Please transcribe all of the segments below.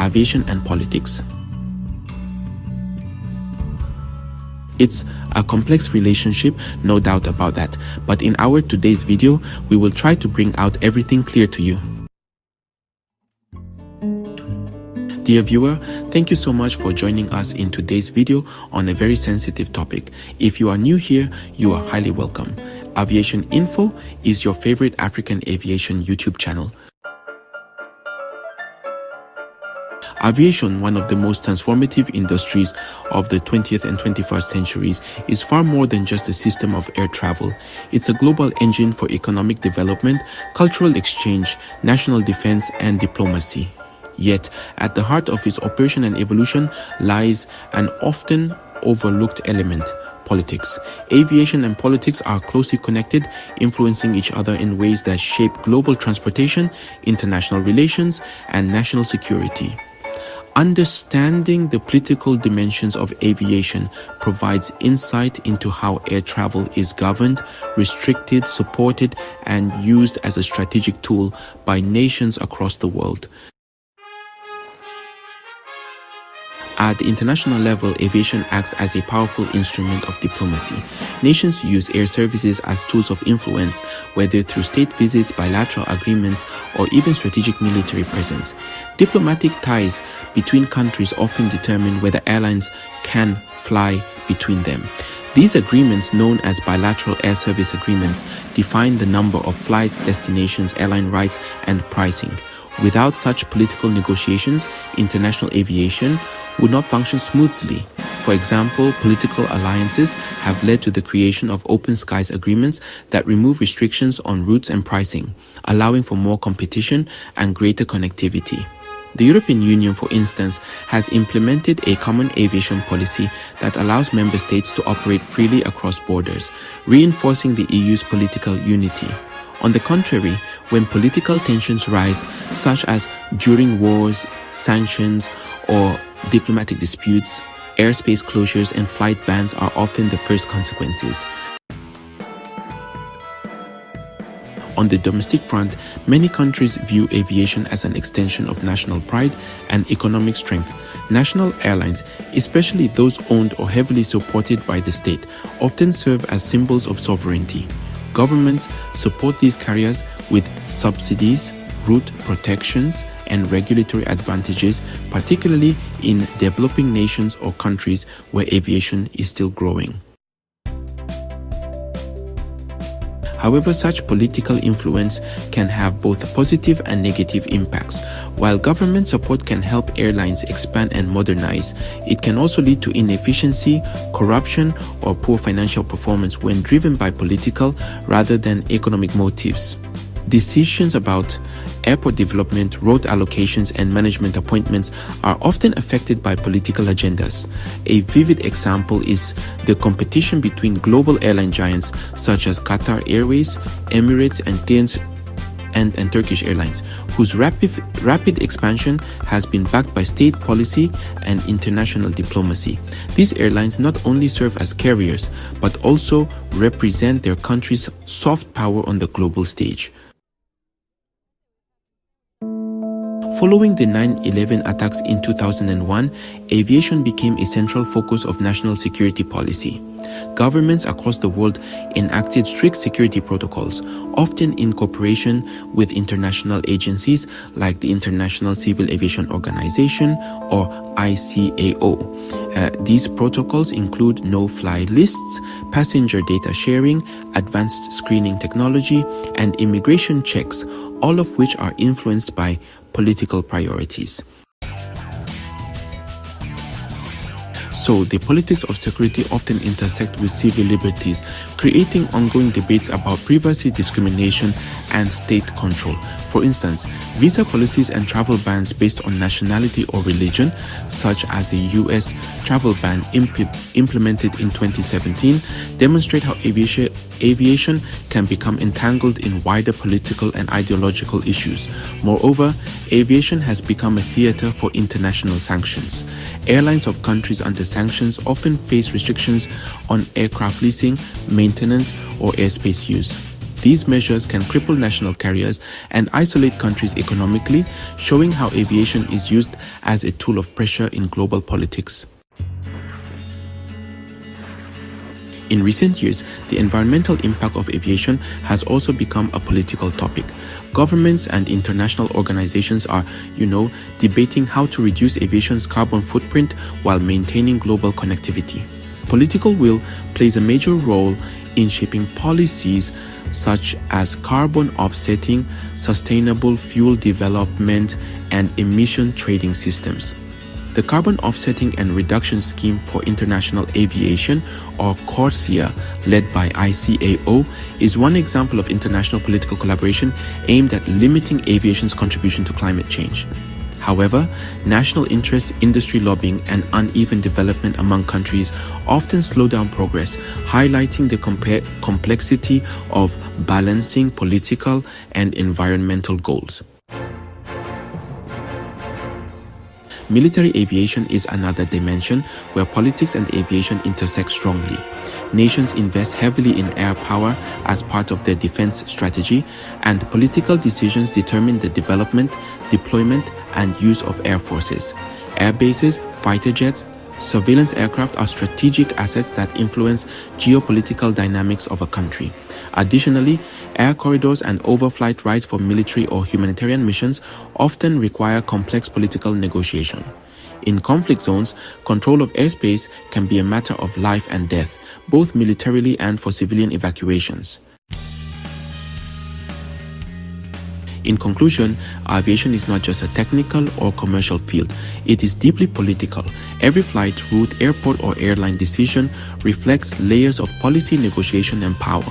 Aviation and Politics. It's a complex relationship, no doubt about that, but in our today's video, we will try to bring out everything clear to you. Dear viewer, thank you so much for joining us in today's video on a very sensitive topic. If you are new here, you are highly welcome. Aviation Info is your favorite African aviation YouTube channel. Aviation, one of the most transformative industries of the 20th and 21st centuries, is far more than just a system of air travel. It's a global engine for economic development, cultural exchange, national defense, and diplomacy. Yet, at the heart of its operation and evolution lies an often overlooked element: politics. Aviation and politics are closely connected, influencing each other in ways that shape global transportation, international relations, and national security. Understanding the political dimensions of aviation provides insight into how air travel is governed, restricted, supported, and used as a strategic tool by nations across the world. At the international level, aviation acts as a powerful instrument of diplomacy. Nations use air services as tools of influence, whether through state visits, bilateral agreements, or even strategic military presence. Diplomatic ties between countries often determine whether airlines can fly between them. These agreements, known as bilateral air service agreements, define the number of flights, destinations, airline rights, and pricing. Without such political negotiations, international aviation would not function smoothly. For example, political alliances have led to the creation of open skies agreements that remove restrictions on routes and pricing, allowing for more competition and greater connectivity. The European Union, for instance, has implemented a common aviation policy that allows member states to operate freely across borders, reinforcing the EU's political unity. On the contrary, when political tensions rise, such as during wars, sanctions, or diplomatic disputes, airspace closures and flight bans are often the first consequences. On the domestic front, many countries view aviation as an extension of national pride and economic strength. National airlines, especially those owned or heavily supported by the state, often serve as symbols of sovereignty. Governments support these carriers with subsidies, route protections, and regulatory advantages, particularly in developing nations or countries where aviation is still growing. However, such political influence can have both positive and negative impacts. While government support can help airlines expand and modernize, it can also lead to inefficiency, corruption, or poor financial performance when driven by political rather than economic motives. Decisions about airport development, road allocations, and management appointments are often affected by political agendas. A vivid example is the competition between global airline giants such as Qatar Airways, Emirates, and Turkish Airlines, whose rapid expansion has been backed by state policy and international diplomacy. These airlines not only serve as carriers, but also represent their country's soft power on the global stage. Following the 9/11 attacks in 2001, aviation became a central focus of national security policy. Governments across the world enacted strict security protocols, often in cooperation with international agencies like the International Civil Aviation Organization, or ICAO. These protocols include no-fly lists, passenger data sharing, advanced screening technology, and immigration checks, all of which are influenced by political priorities. So, the politics of security often intersect with civil liberties, creating ongoing debates about privacy, discrimination, and state control. For instance, visa policies and travel bans based on nationality or religion, such as the US travel ban implemented in 2017, demonstrate how aviation can become entangled in wider political and ideological issues. Moreover, aviation has become a theater for international sanctions. Airlines of countries under sanctions often face restrictions on aircraft leasing, maintenance, or airspace use. These measures can cripple national carriers and isolate countries economically, showing how aviation is used as a tool of pressure in global politics. In recent years, the environmental impact of aviation has also become a political topic. Governments and international organizations are, debating how to reduce aviation's carbon footprint while maintaining global connectivity. Political will plays a major role in shaping policies such as carbon offsetting, sustainable fuel development, and emission trading systems. The Carbon Offsetting and Reduction Scheme for International Aviation, or CORSIA, led by ICAO, is one example of international political collaboration aimed at limiting aviation's contribution to climate change. However, national interest, industry lobbying, and uneven development among countries often slow down progress, highlighting the complexity of balancing political and environmental goals. Military aviation is another dimension where politics and aviation intersect strongly. Nations invest heavily in air power as part of their defense strategy, and political decisions determine the development, deployment, and use of air forces. Air bases, fighter jets, surveillance aircraft are strategic assets that influence geopolitical dynamics of a country. Additionally, air corridors and overflight rights for military or humanitarian missions often require complex political negotiation. In conflict zones, control of airspace can be a matter of life and death, both militarily and for civilian evacuations. In conclusion, aviation is not just a technical or commercial field, it is deeply political. Every flight, route, airport, or airline decision reflects layers of policy, negotiation, and power.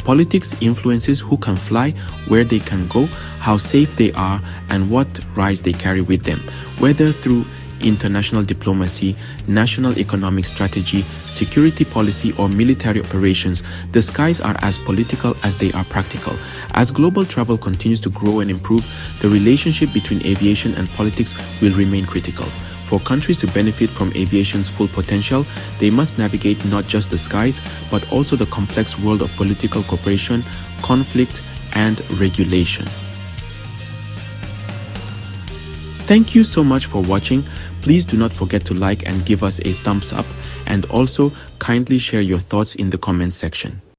Politics influences who can fly, where they can go, how safe they are, and what rights they carry with them, whether through international diplomacy, national economic strategy, security policy, or military operations. The skies are as political as they are practical. As global travel continues to grow and improve, the relationship between aviation and politics will remain critical. For countries to benefit from aviation's full potential, they must navigate not just the skies, but also the complex world of political cooperation, conflict, and regulation. Thank you so much for watching. Please do not forget to like and give us a thumbs up, and also kindly share your thoughts in the comments section.